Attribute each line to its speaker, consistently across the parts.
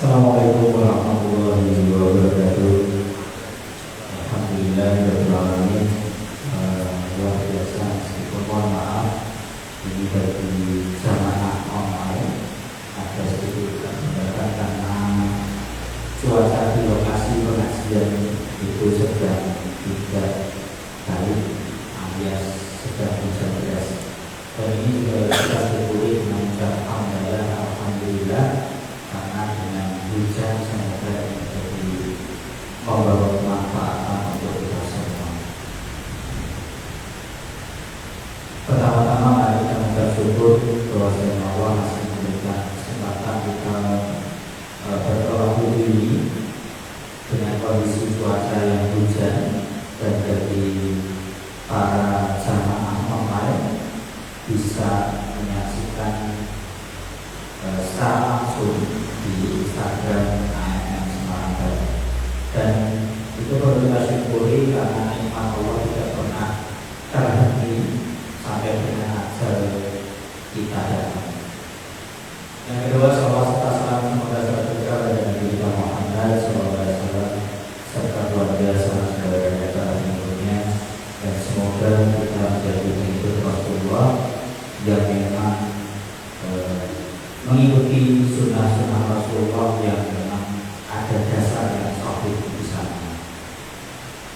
Speaker 1: Assalamualaikum warahmatullahi wabarakatuh. Alhamdulillahirabbil alamin. Luar biasa, meskipun mohon maaf ini bagi jamaah online ada sedikit keterbatasan karena cuaca di lokasi pengajian itu sedang tidak baik alias sedang hujan deras. Dan ini juga kita syukuri mengucap alhamdulillah karena dengan hujan semoga menjadi membawa manfaat untuk kita semua. Pertama-tama mari kita bersyukur bahwa Allah masih memberikan kesempatan kita bertolak ini dengan kondisi cuaca yang hujan, dan bagi para jamaah online bisa menyaksikan secara langsung di Instagram AMM Semarang Barat. Dan itu perlu kita syukuri karena nikmat Allah tidak pernah terhenti sampai dengan ajal kita datang. Yang kedua, salawat serta salam semoga selalu tercurah pada Nabi kita Muhammad SAW serta keluarga sahabat para pengikutnya, dan semoga kita menjadi pengikut Rasulullah yang memang mengikuti sunnah-sunnah Rasulullah yang memang ada dasar yang sahih di sana.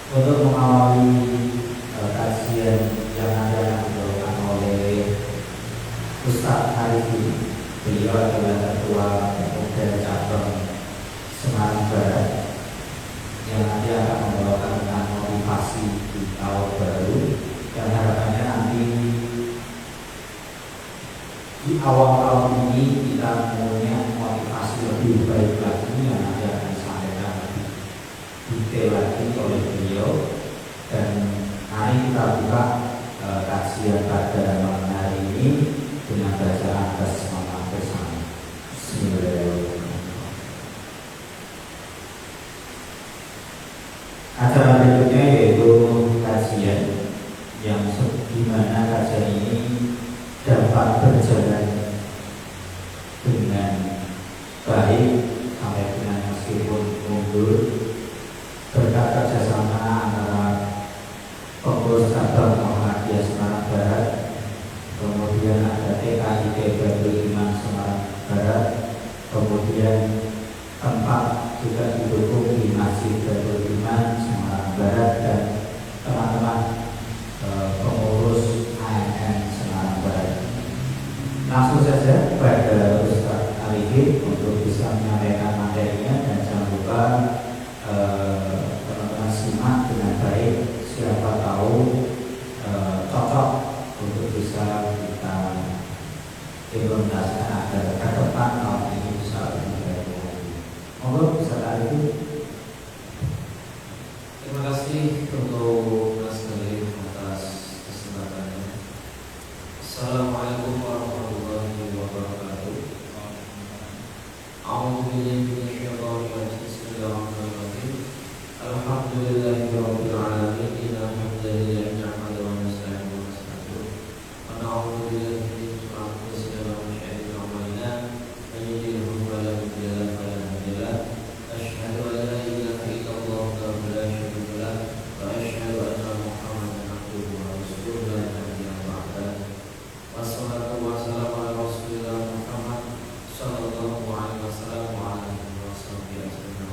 Speaker 1: Untuk mengawali kajian yang ada dibawakan oleh Ustaz Arifi, beliau adalah ketua Pemuda Cabang Semarang Barat, yang nanti akan membawakan tentang motivasi di tahun baru, dan harapannya nanti di awal tahun ini kita punya motivasi lebih baik lagi yang nanti akan disampaikan lebih detail lagi oleh beliau. Dan mari kita buka kajian pada malam hari ini dengan bacaan basmalah bersama. Bismillahirrahmanirrahim. Acara berikutnya yaitu kajian yang dimana kajian ini dapat berjalan dengan baik sampai dengan meskipun mundur berkat kerjasama antara pengurus cabang Muhammadiyah Semarang Barat, kemudian ada TKID Baitul Iman Semarang Barat, kemudian tempat juga didukung di Masjid Baitul Iman Semarang Barat, dan teman-teman pengurus AMM Semarang Barat. Langsung saja pada Ustaz Arifi untuk bisa menyampaikan materinya, dan jangan lupa teman-teman simak dengan baik, siapa tahu cocok untuk bisa kita implementasikan agar ke depan tahun ini bisa lebih baik lagi. Monggo Ustaz Arifi.
Speaker 2: Terima kasih untuk Mas Galih atas kesempatannya. Assalamualaikum warahmatullahi wabarakatuh. A'udzubillahi minasyaitonir rajim. Bismillahirrahmanirrahim. Alhamdulillahirabbil alamin. Innal hamdalillah nahmaduhu wa nasta'inuhu wa nastaghfiruh. Wa na'udzu billahi min shururi anfusina wa min sayyi'ati a'malina. Man yahdihillahu fala mudilla lahu wa man yudlil fala hadiya lahu. Asyhadu an la ilaha illallah wahdahu la syarika lahu wa asyhadu anna Muhammadan abduhu wa rasuluhu la nabiyya ba'dahu. Wassalatu wassalamu ala Rasulillah Muhammad sallallahu alaihi wasallam wa ala alihi washabbihi ajma'in.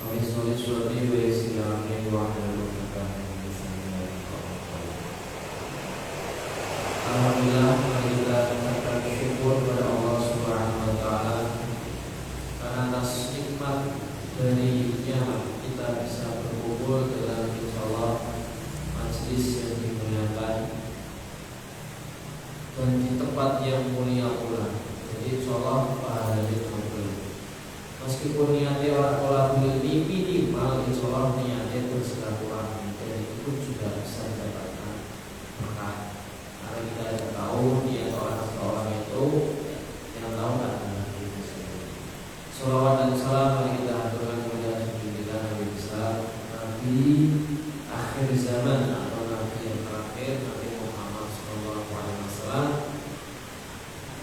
Speaker 2: Amin. Surati wa yassir amri wa hlul 'uqdatam min lisani yafqahu qawli. Alhamdulillah, kita mengucapkan syukur kepada Allah Subhanahu wa taala karena atas nikmat darinya kita bisa berkumpul dalam insyaallah majelis yang dimuliakan dan di tempat yang mulia pula. Jadi insyaallah pahalanya double. Meskipun niatnya orang ini minimal, insyaallah niatnya bersilaturahmi, dan itu pun juga bisa didapatkan berkah. Karena kita tidak tahu niat orang itu, yang tahu adalah kita sendiri. Salawat dan salam mari kita haturkan kepada kita Nabi besar, Nabi akhir zaman atau Nabi yang terakhir, Nabi Muhammad SAW.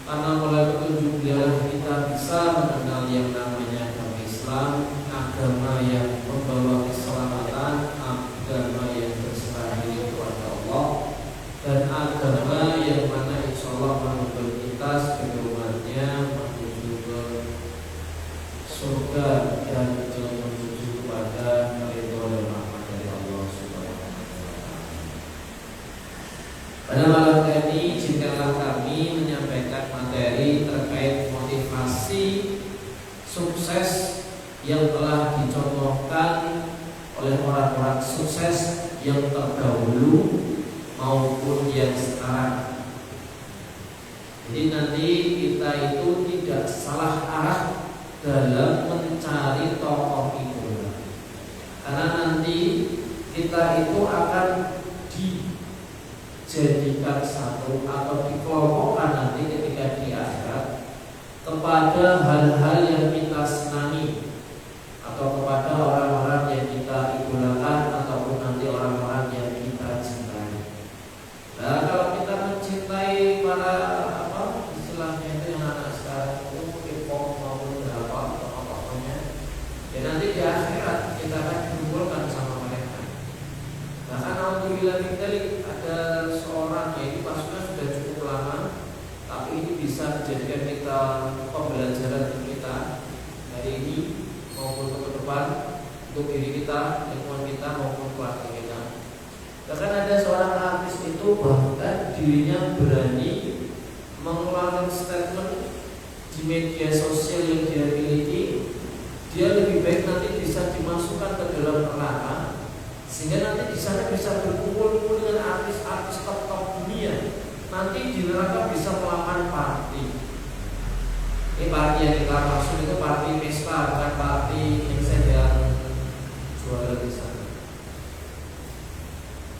Speaker 2: Karena mulai petunjuk dia kita bisa mengenal yang Pada malam ini izinkanlah kami menyampaikan materi terkait motivasi sukses yang telah dicontohkan oleh orang-orang sukses yang terdahulu maupun yang sekarang. Jadi nanti kita itu tidak salah arah dalam mencari tokoh idola, karena nanti kita itu akan dijadikan satu atau dikelompokkan nanti ketika di akhirat kepada hal-hal yang kita senangi atau kepada orang-orang yang kita idolakan ataupun nanti orang-orang yang kita cintai. Nah, kalau kita mencintai para istilahnya itu yang anak sekarang itu K-pop maupun berapa atau apa-apanya, ya nanti di akhirat kita akan dikumpulkan sama mereka. Bahkan alhamdulillah kita ada seorang, ya ini maksudnya sudah cukup lama, tapi ini bisa dijadikan kita pembelajaran untuk kita hari ini maupun untuk ke depan, untuk diri kita, lingkungan kita maupun keluarga kita. Bahkan ada seorang artis itu bahkan dirinya berani mengeluarkan statement di media sosial yang dia miliki, dia lebih baik nanti bisa dimasukkan ke dalam neraka, sehingga nanti di sana bisa berkumpul dengan artis-artis top dunia. Nanti di neraka bisa melakukan party. Ini party yang kita maksud itu party pesta, bukan party yang sedang juara di sana.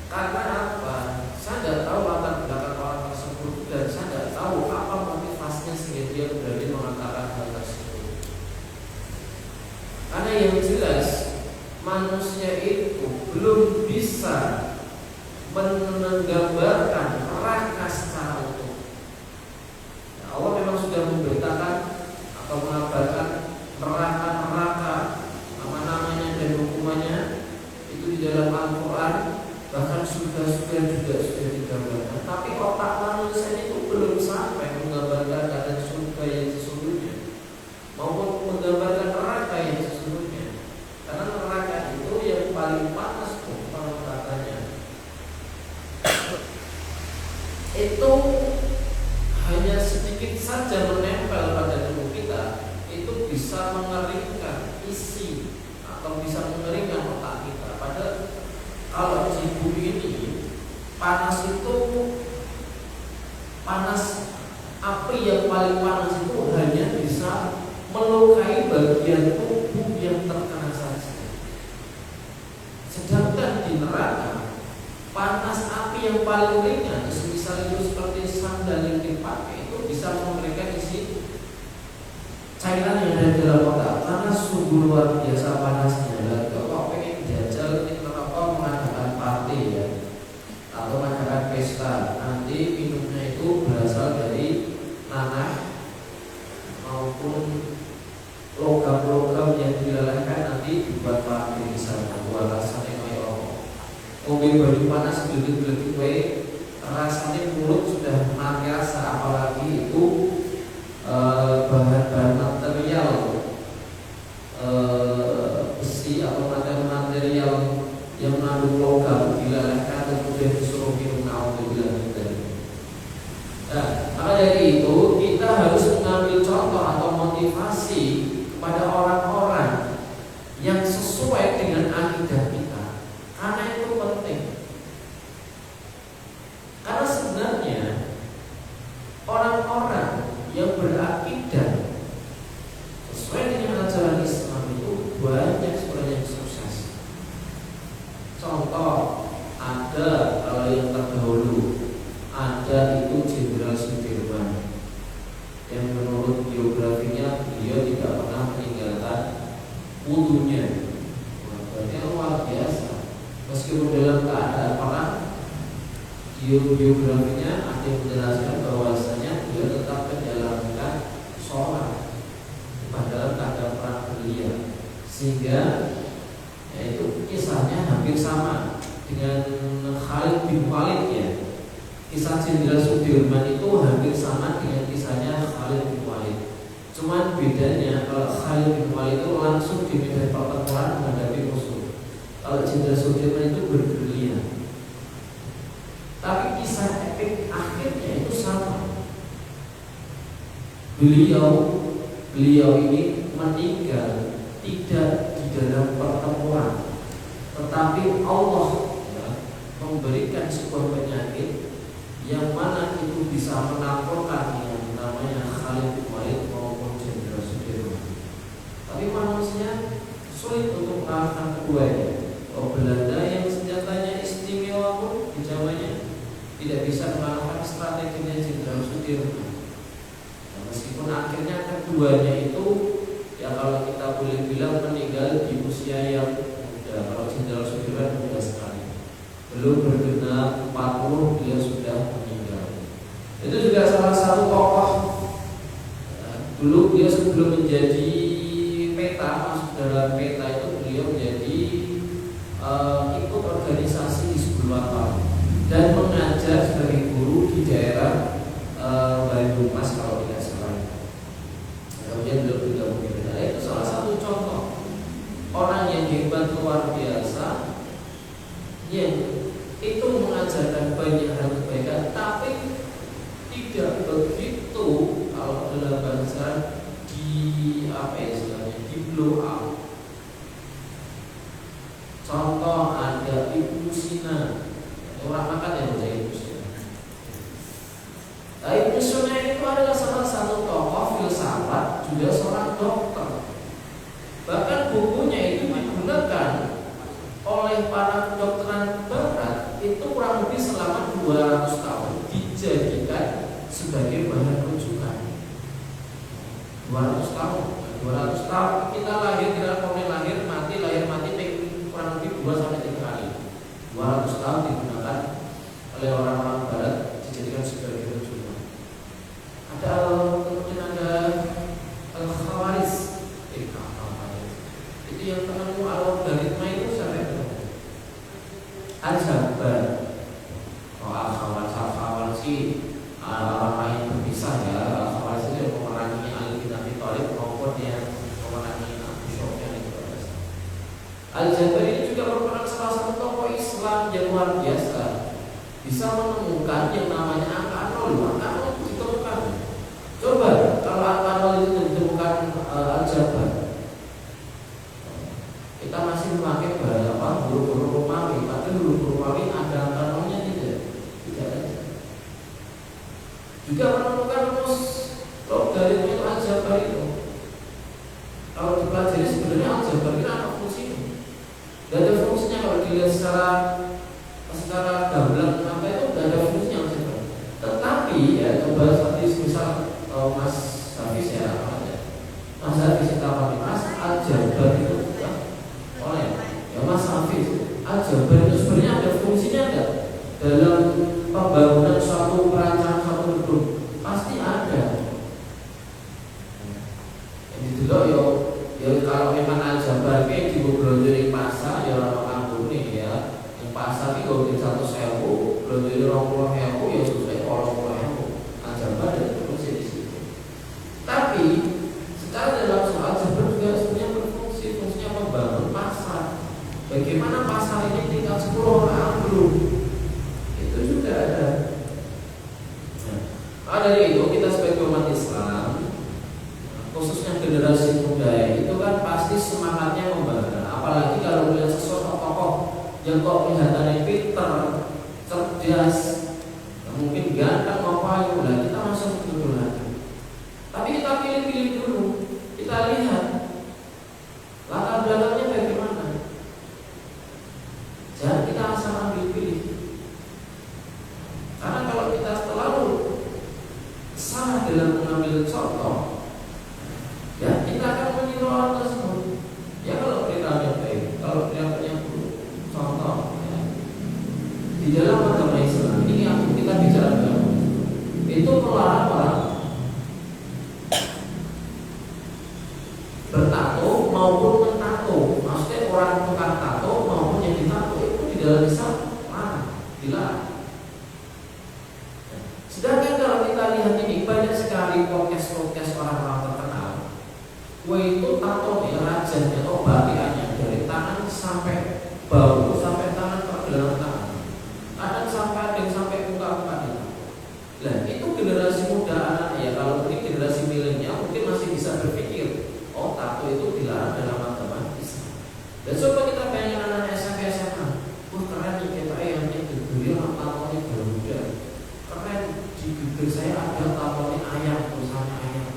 Speaker 2: Karena apa? Saya tidak tahu latar belakang orang tersebut dan saya tidak tahu apa motivasinya sehingga dia berani mengatakan hal tersebut. Karena yang jelas manusia itu belum bisa menggambarkan neraka secara utuh. Nah, Allah memang sudah memberitakan atau mengabarkan neraka-neraka, nama-namanya dan hukumannya itu di dalam Al-Quran. Bahkan surga-surga juga sudah digambarkan. Tapi otak manusia itu belum sampai menggambarkan keadaan surga yang sesungguhnya maupun menggambarkan neraka yang sesungguhnya. Karena neraka itu yang paling panas kalau katanya itu hanya sedikit saja menempel pada tubuh kita, itu bisa mengeringkan isi atau bisa mengeringkan otak kita. Padahal kalau di bumi ini panas itu, panas api yang paling panas itu hanya bisa melukai bagian tubuh yang terkena saja. Sedangkan di neraka panas api yang paling ringan, misalnya itu seperti sandal yang dipakai, itu bisa memberikan isi cairan yang ada di dalam otak. Karena sungguh luar biasa panasnya. Dan kalau pengen jajal di neraka mengadakan party ya, atau mengadakan pesta, nanti minumnya itu berasal dari nanah maupun logam-logam yang dilelehkan nanti dibuat party di sana. Buat rasanya kayak rokok. Mobil baju panas geledek-geledek baik, rasanya mulut sudah mati rasa, apalagi itu bahan-bahan material besi atau material yang mengandung logam dilelehkan kemudian disuruh minum. Na'udzubillah dari. Nah, maka dari itu kita harus mengambil contoh atau motivasi kepada orang-orang yang sesuai dengan akidah kita, karena itu penting. Karena sebenarnya orang-orang yang berakidah sesuai dengan ajaran Islam itu banyak sebenarnya yang sukses. Contoh ada kalau yang terdahulu ada itu Jenderal Sudirman yang menurut biografinya beliau tidak pernah meninggalkan wudunya. Berarti luar biasa. Meskipun dalam keadaan perang, biografinya ada yang menjelaskan bahwasanya beliau tetap menjalankan sholat dalam keadaan perang beliau, sehingga yaitu kisahnya hampir sama dengan Khalid bin Walid ya. Kisah Jenderal Sudirman itu hampir sama dengan kisahnya Khalid bin Walid. Cuman bedanya kalau Khalid bin Walid itu langsung di medan pertempuran menghadapi musuh. Kalau Jenderal Sudirman itu bergerilya. Tapi kisah epik beliau ini meninggal tidak di dalam pertempuran, tetapi Allah memberikan sebuah penyakit yang mana itu bisa menaklukkan yang namanya Khalid bin Walid maupun Jenderal Sudirman. Tapi manusia sulit untuk mengalahkan keduanya. Belanda yang senjatanya istimewa pun di zamannya tidak bisa mengalahkan strateginya Jenderal Sudirman. Meskipun akhirnya keduanya itu ya kalau kita boleh bilang meninggal di usia yang muda. Kalau Jenderal Sudirman muda sekali, belum bergenap 40 dia sudah meninggal. Itu juga salah satu tokoh dulu dia sebelum menjadi peta, masuk dalam peta itu beliau menjadi ikut organisasi di sebuah tahun dan mengajar sebagai guru di daerah Banyumas kalau tidak salah. Kemudian beliau juga mungkin itu salah satu contoh orang yang hebat luar biasa yang itu mengajarkan banyak hal kebaikan, tapi tidak begitu kalau dalam bahasa di di blow up. Contoh ada Ibnu Sina, orang makan yang baca Ibnu Sina. Ibnu Sina itu adalah salah satu tokoh filsafat, juga seorang dokter. Bahkan bukunya itu digunakan oleh para kedokteran Barat itu kurang lebih selama 200 tahun dijadikan sebagai bahan rujukan. 200 tahun kita lahir mati kurang lebih 2 sampai 3 kali. 200 tahun digunakan oleh orang-orang Barat dijadikan sebagai rujukan. Kemudian ada Al-Khawaris. Itu yang penemu algoritma itu sampai Al-Jabar. Al-Khawaris sih orang lain berpisah ya. Al-Khawaris itu yang memerangi Ali bin Abi Thalib maupun yang memerangi Abu Sufyan itu. Al-Jabar ini juga merupakan salah satu tokoh Islam yang luar biasa, bisa menemukan yang namanya angka 0. Angka 0 itu ditemukan. Coba kalau angka 0 itu ditemukan Al-Jabar, kita masih memakai huruf-huruf Romawi, padahal huruf Romawi ada angka 0-nya tidak ada. Juga menemukan rumus logaritma itu aljabar itu. Kalau dipelajari sebenarnya aljabar itu apa fungsinya? Tidak ada fungsinya kalau dilihat secara gamblang apa itu tidak ada fungsinya aljabar. Tetapi ya coba seperti misal Mas Hafiz ya, Mas Hafiz Mas aljabar itu oleh ya Mas Hafiz, aljabar itu sebenarnya ada fungsinya enggak dalam pembangunan suatu perancangan suatu gedung? Pasti ada. Yang dulu ya kalau memang aljabar ke dibelonjori pasar ya orang kampung nih ya, yang pasar itu kalau 100.000 belonjori 20.000 ya selesai 20.000 aljabar dan fungsi di situ. Tapi secara dalam soal aljabar juga sebenarnya berfungsi, fungsinya membangun pasar. Bagaimana pasar ini tingkat 10 orang belum? Itu juga ada. Nah, dari itu kita sebagai umat Islam, khususnya generasi muda itu kan pasti semangatnya membanggakan. Apalagi kalau melihat sosok tokoh yang kok kelihatannya pinter, cerdas, mungkin ganteng maupun ayu, lah kita masuk dulu lagi. Tapi kita pilih-pilih dulu, kita lihat latar belakangnya bagaimana. Jangan kita asal ambil pilih. Karena kalau kita terlalu salah dalam mengambil contoh, ya kita akan meniru orang tersebut. Ya kalau kita baik, kalau kita punya contoh ya, di dalam agama Islam ini yang kita bicara itu melarang orang bertato maupun mentato. Maksudnya orang tukang tato maupun yang ditato itu di dalam Islam dilarang. Sedangkan kalau kita lihat ini banyak sekali podcast orang-orang terkenal, itu tato ya rajanya atau batikannya dari tangan sampai bahu sampai tangan pergelangan tangan, kadang sampai ada yang sampai muka-muka itu. Nah itu generasi muda anak ya, kalau ini generasi milenial bibir saya ada tatonya ayam, tulisannya ayam.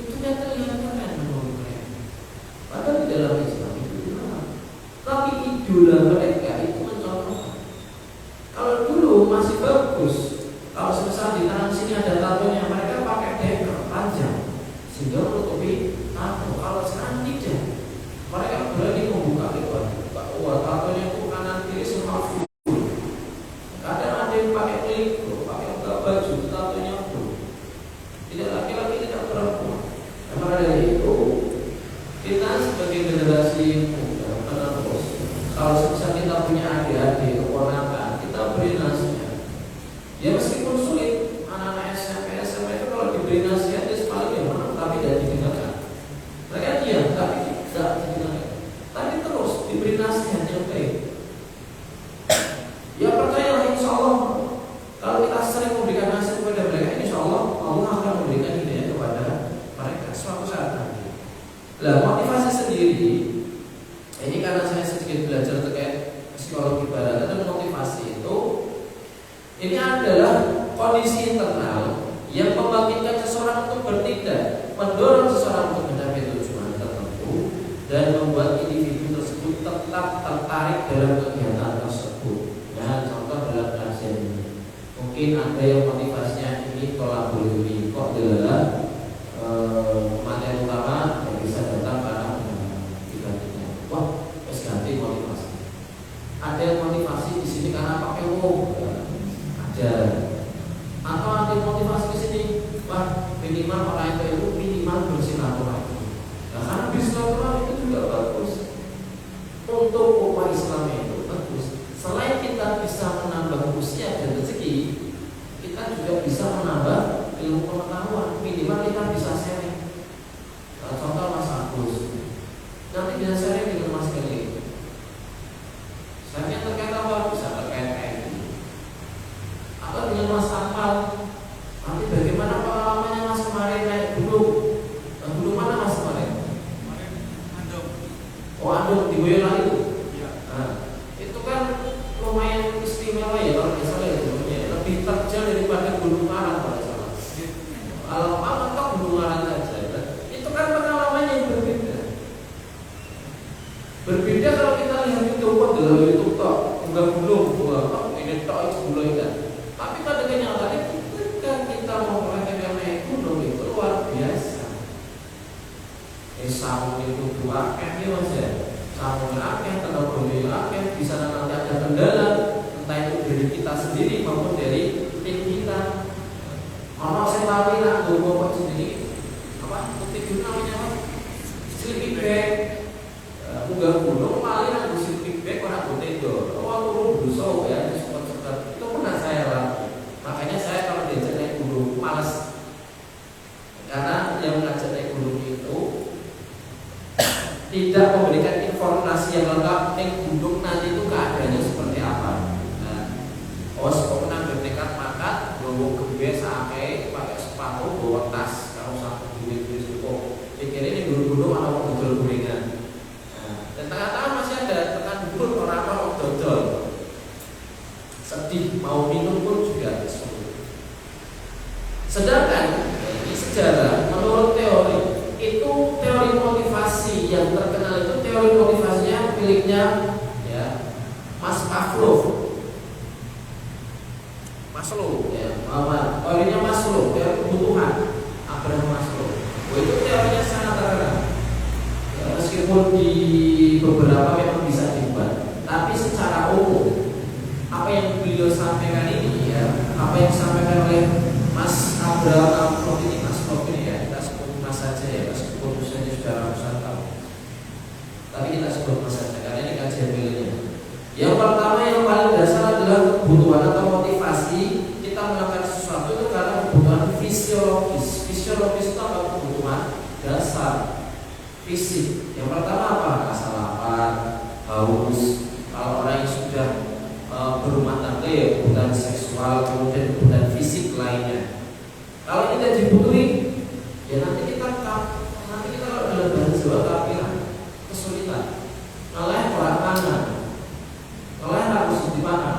Speaker 2: Itu kan terlihat keren menurut mereka. Padahal di dalam Islam itu dilarang. Tapi idola mereka itu mencontohkan. Kalau dulu masih bagus, kalau semisal di tangan sini ada tatonya, mereka pakai deker panjang sehingga menutupi tato. Kalau sekarang tidak, mereka berani membuka lebar. Wah, tatonya itu kanan kiri semua full. Kadang ada yang pakai peliko, pakai baju, tatonya full. Tidak laki-laki, tidak perempuan. Karena dari itu kita sebagai generasi muda penerus, kalau semisal kita punya adik-adik, keponakan, kita beri nasihat. Ya meskipun sulit, anak-anak SMP, SMA itu kalau diberi nasihat dia paling yang menang, tapi tidak didengarkan. Mereka diam, tapi tidak didengarkan. Tapi terus diberi nasihat yang baik. Ya percayalah, insya Allah kalau kita sering memberikan nasihat kepada mereka, insya Allah Allah akan memberikan hidayah kepada mereka suatu saat nanti. Lah motivasi sendiri, ini karena saya sedikit belajar terkait psikologi barat, dan motivasi itu ini adalah kondisi internal yang membangkitkan seseorang untuk bertindak, mendorong seseorang untuk mencapai tujuan tertentu, dan membuat individu tersebut tetap tertarik dalam kegiatan tersebut. Nah, contoh dalam kajian ini, mungkin ada yang motivasinya ini tolak beli kok adalah materi utama yang bisa datang karena tiba-tiba. Wah, harus ganti motivasi. Ada yang motivasi di sini karena pakai wow. Atau ada motivasi ke sini, wah minimal orang itu minimal bersilaturahmi. Nah, karena bersilaturahmi itu juga bagus untuk umat Islam itu bagus. Selain kita bisa menambah usia dan rezeki, kita juga bisa menambah ilmu pengetahuan. Minimal kita bisa sharing. Contoh Mas Agus, nanti bisa sharing dengan Mas Kelly. Sharingnya terkait apa? Bisa terkait atau dengan Mas Akmal, nanti bagaimana pengalamannya Mas kemarin naik gunung? Gunung mana Mas kemarin?
Speaker 3: Kemarin Andong.
Speaker 2: Oh Andong di Boyolali itu?
Speaker 3: Iya.
Speaker 2: Nah, itu kan lumayan istimewa ya kalau nggak salah ya gunungnya, lebih terjal daripada Gunung Maran kalau salah. Kalau apa kok Gunung Maran saja? Itu kan pengalaman yang berbeda. Berbeda kalau kita lihat itu dalam YouTube tok, enggak gunung, ini tok itu gunung kan. Tapi pada kenyataannya ketika kita mau mempraktekkan naik gunung itu luar biasa. Saung itu dua ya Mas ya. Saung akeh, tenaga akeh, di sana nanti ada kendala, entah itu dari kita sendiri maupun dari tim kita. Ono saya tahu nak bawa sendiri apa? Ketik namanya apa? Sleeping bag. Munggah gunung paling aku sleeping bag orang botedo. Kalau turun dosa ya. Itu pernah saya lakukan. Makanya saya kalau diajak naik gunung malas. Karena yang mengajak naik gunung itu tidak memberikan informasi yang lengkap naik gunung nanti itu keadaannya seperti apa. Nah, pemenang bertekad makat, bawa gebes, pakai sepatu, bawa tas, kalau satu duit cukup. Pikirin ini gunung atau betul gorengan. Nah, dan tengah-tengah masih ada tekan gunung orang dodol. Sedih mau minum pun juga sulit. Sedangkan ini sejarah menurut teori itu teori motivasi yang terkenal itu teori motivasinya miliknya ya Mas Pavlov. Maslow ya, teorinya Maslow, teori kebutuhan Abraham Maslow. Itu teorinya sangat terkenal. Ya, meskipun di beberapa memang bisa dibuat, tapi secara umum apa yang beliau sampaikan ini ya, apa yang disampaikan oleh Mas Abraham ini, Mas ini ya, kita sebut Mas saja ya, meskipun usianya sudah ratusan tahun. Tapi kita sebut Mas saja karena ini kajian beliaunya. Yang pertama yang paling dasar adalah kebutuhan atau motivasi kita melakukan sesuatu itu karena kebutuhan fisiologis. Fisiologis itu apa? Kebutuhan dasar fisik. Yang pertama apa? Rasa lapar, haus. Kalau orang yang sudah berumah tangga ya kebutuhan seksual, kemudian kebutuhan fisik lainnya. Kalau tidak dibutuhin, ya nanti kita kalau dalam bahasa Jawa kafiran kesulitan, malah orang tangan, malah harus dimakan.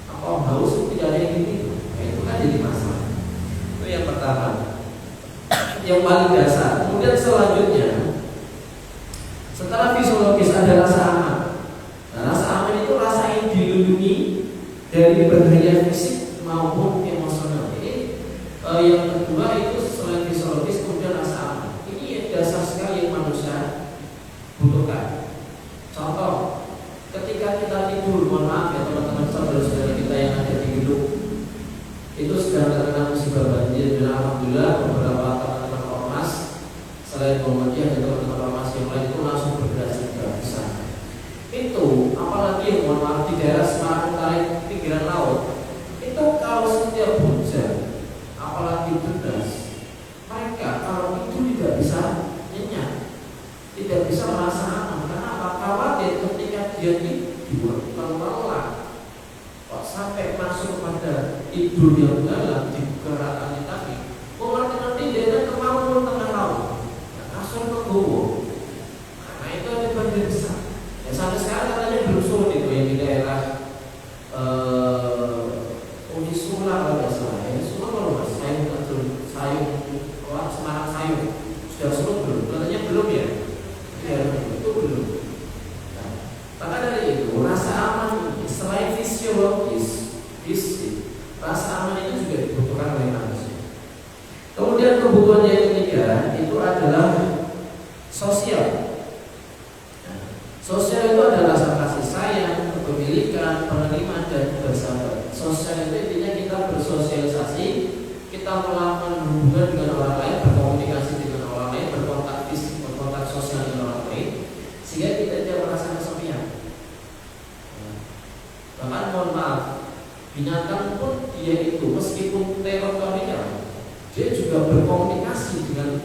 Speaker 2: Apa haus tidak ada yang gitu? Itu kan jadi masalah. dari bahaya fisik maupun emosional. Ini yang kedua itu selain fisiologis kemudian rasa aman. Ini dasar sekali yang manusia butuhkan. Contoh, ketika kita tidur, mohon maaf ya teman-teman saudara-saudara kita yang ada di gedung, itu sedang terkena musibah banjir, dan alhamdulillah beberapa teman-teman ormas selain Muhammadiyah dan teman-teman ormas yang lain itu langsung bergerak juga di sana. Itu apalagi yang mohon maaf di daerah Semarang Utara pinggiran laut, itu kalau setiap hujan apalagi deras, mereka kalau itu tidak bisa nyenyak, tidak bisa merasa aman. Karena apa? Khawatir ketika dia tidur lelah, kok sampai masuk pada tidur yang dalam di gerakannya tadi, nanti dia akan kemauan tengah laut, kasur kegowo. Nah itu ada banjir besar. Ya sampai sekarang katanya belum surut itu yang di daerah Unisula kalau tidak salah. Unisula kalau mas Semarang Sayung sudah surut belum? Katanya belum ya. Ya itu belum. Nah, maka dari itu rasa aman ini selain fisiologis, fisik, rasa aman itu juga dibutuhkan oleh manusia. Kemudian kebutuhan yang ketiga itu adalah sosial. Sosial itu adalah rasa kasih sayang, kepemilikan, penerimaan dan bersahabat. Sosial itu intinya kita bersosialisasi, kita melakukan hubungan dengan orang lain, berkomunikasi dengan orang lain, berkontak fisik, berkontak sosial dengan orang lain, sehingga kita tidak merasa kesepian. Bahkan mohon maaf, binatang pun dia itu meskipun teritorial, dia juga berkomunikasi dengan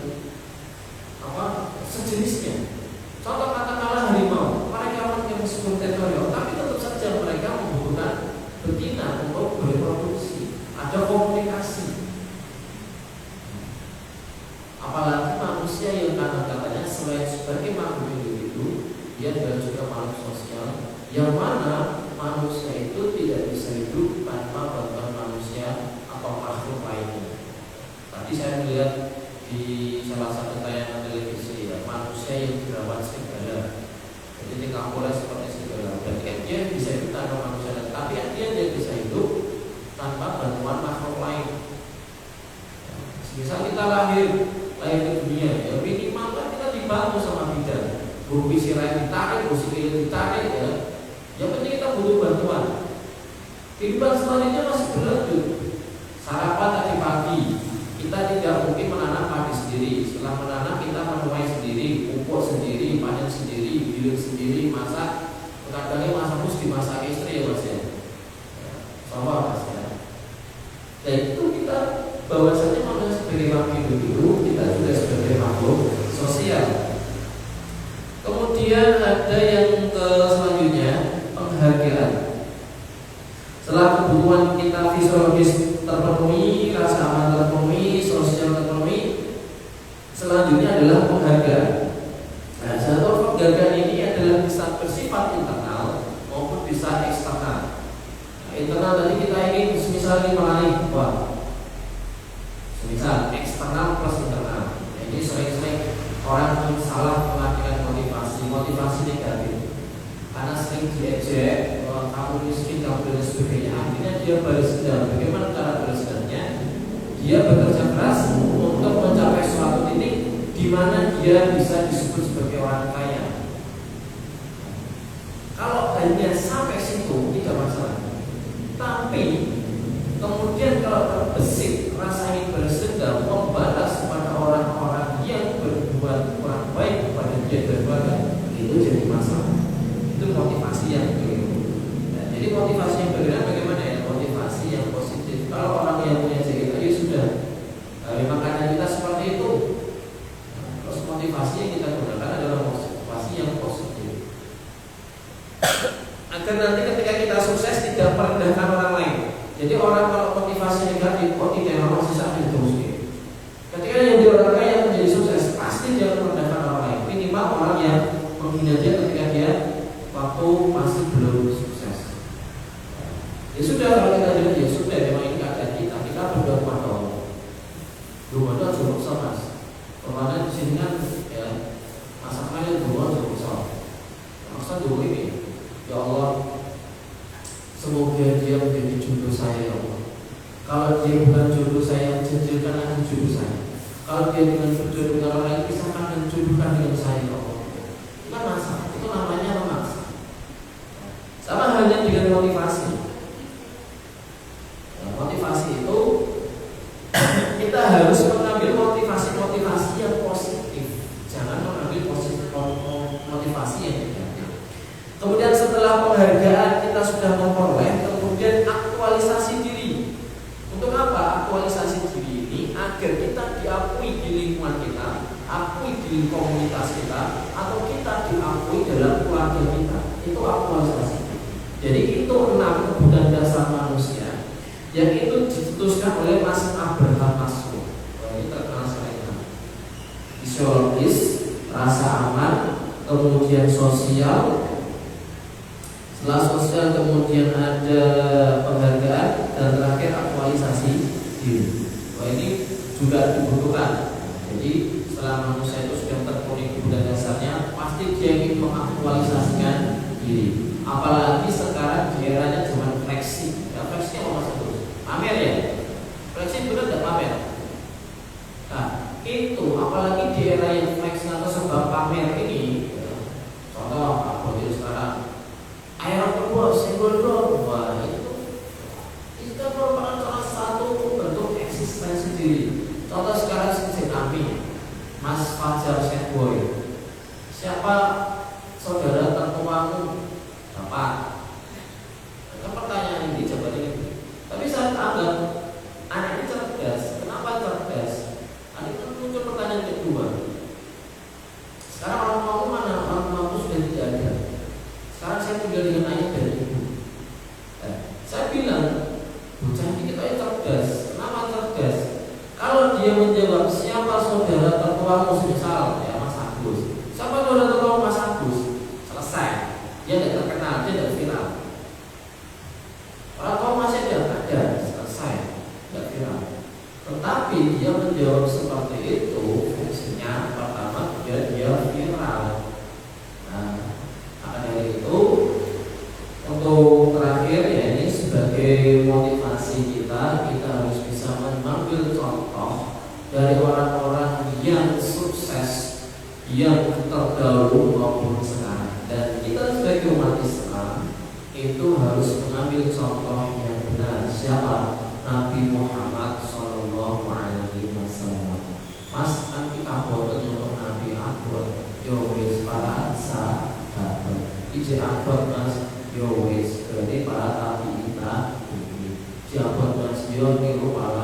Speaker 2: sejenisnya. Contoh katakanlah harimau, mereka yang meskipun teritorial, tapi tetap saja mereka membutuhkan betina untuk berreproduksi. Ada komunikasi. Apalagi manusia yang katanya selain sebagai makhluk individu, dia juga makhluk sosial. Yang mana manusia itu tidak bisa hidup tanpa bantuan manusia atau makhluk lainnya. Tadi saya melihat di salah satu tayangan televisi ya, manusia yang dirawat serigala. Jadi tinggal boleh seperti serigala. Dan dia bisa hidup tanpa manusia, tapi dia bisa hidup tanpa bantuan makhluk lain. Misal kita lahir ke dunia, ya minimal kan kita dibantu sama bidan. Buku sirai ditarik, buku sikil ditarik ya. Yang penting kita butuh bantuan. Kehidupan selanjutnya masih berlanjut. Sarapan tadi pagi, kita tidak mungkin menanam padi sendiri. Setelah menanam kita menuai sendiri, pupuk sendiri, panen sendiri, giling sendiri, masak. Kadang-kadang masak harus dimasak istri ya mas ya. Sama mas ya. Dan itu kita bahwasanya manusia sebagai makhluk hidup, kita juga sebagai makhluk sosial. Kemudian ada yang selanjutnya penghargaan. Setelah kebutuhan kita fisiologis terpenuhi, rasa aman terpenuhi, sosial terpenuhi, selanjutnya adalah penghargaan. Nah, satu penghargaan ini adalah bisa bersifat internal maupun bisa eksternal. Nah, internal tadi kita ingin misalnya meraih uang. Misal eksternal plus internal. Nah, ini sering-sering orang salah mengartikan motivasi negatif. Karena sering diejek, kamu miskin, kamu dan sebagainya. Akhirnya dia balas dendam. Bagaimana cara balas dendamnya? Dia bekerja keras untuk mencapai suatu titik di mana dia bisa disebut sebagai orang kaya. Kalau hanya sampai situ tidak masalah. Tapi kemudian kalau terbesit rasa ingin balas dendam, membalas kepada orang-orang yang berbuat kurang baik kepada dia berbagai, itu jadi masalah. Itu motivasi yang keliru. Nah, jadi motivasi yang berbeda bagaimana ya? Motivasi yang positif. Kalau orang yang punya cerita, ya sudah. Makanya kita seperti itu. Nah, terus motivasi yang kita gunakan adalah motivasi yang positif. Agar nanti ketika kita sukses tidak merendahkan orang lain. Jadi orang kalau motivasi negatif, kok tidak mau sisa terus. Ketika yang orang kaya menjadi sukses, pasti dia merendahkan orang lain. Minimal orang yang menghina dia ketika dia waktu masih belum sukses. Ya sudah, kalau kita bilang ya sudah, memang ini keadaan kita berdoa kepada Allah. Doa itu cukup sama. Karena di sini kan ya masakannya doa cukup sama. Maksud doa ini, ya Allah, semoga dia menjadi Kalau dia bukan jodoh saya, jodohkan lagi jodoh saya. Kalau dia dengan berjodoh dengan orang lain, pisahkan dan jodohkan dengan saya. Itu kan masalah. Itu namanya memaksa. Sama halnya dengan motivasi. Motivasi itu kita harus mengambil motivasi yang positif. Jangan mengambil motivasi yang negatif. Kemudian setelah penghargaan kita sudah memperoleh, kemudian aktualisasi diri. Untuk apa aktualisasi diri ini? Agar kita diakui di lingkungan kita, akui di komunitas kita, atau kita diakui dalam keluarga kita. Itu aktualisasi. Jadi itu 6 kebutuhan dasar manusia yang itu dicetuskan oleh Mas Abraham Maslow. Ini terkenal sekali. Fisiologis, rasa aman, kemudian sosial. Setelah sosial kemudian ada penghargaan dan terakhir aktualisasi diri. Ini juga dibutuhkan. Jadi setelah manusia itu sudah terpenuhi kebutuhan dasarnya, pasti dia ingin mengaktualisasikan diri. Apalagi sekarang di eranya zaman fleksi. Ya fleksi apa maksudnya? Pamer ya. Fleksi benar tidak pamer. Nah itu apalagi di era yang fleksi atau sebab pamer ini. Contoh apa sekarang? Air bos, senggol dong. Wah itu merupakan salah satu bentuk eksistensi diri. Contoh sekarang si Ami, Mas Fajar Setboy. Siapa saudara tertuamu? Bapak. Itu pertanyaan ini jawaban ini. Tapi saya anggap anak ini cerdas. Kenapa cerdas? Ada muncul pertanyaan kedua. Sekarang orang tuamu mana? Orang tuamu sudah tidak ada. Sekarang saya tinggal dengan ayah dan ibu. Saya bilang, bocah ini kita cerdas. Kenapa cerdas? Kalau dia menjawab siapa saudara tertuamu, misal ya Mas Agus. Siapa saudara tertuamu Mas Agus? Selesai. Dia tidak terkenal, dia tidak viral. Orang tua masih tidak ada, selesai, tidak viral. Tetapi dia menjawab seperti itu, fungsinya pertama dia viral. Nah, maka dari itu untuk terakhir ya ini sebagai motivasi kita harus bisa mengambil contoh dari orang-orang yang sukses, yang terdahulu maupun sekarang. Dan kita sebagai umat Islam itu harus mengambil contoh yang benar. Siapa? Nabi Muhammad Sallallahu Alaihi Wasallam. Mas nanti abot untuk Nabi abot. Yowis para sahabat. Ije abot mas. Yowis berarti para tabi'in. Siapa mas? Yo niru para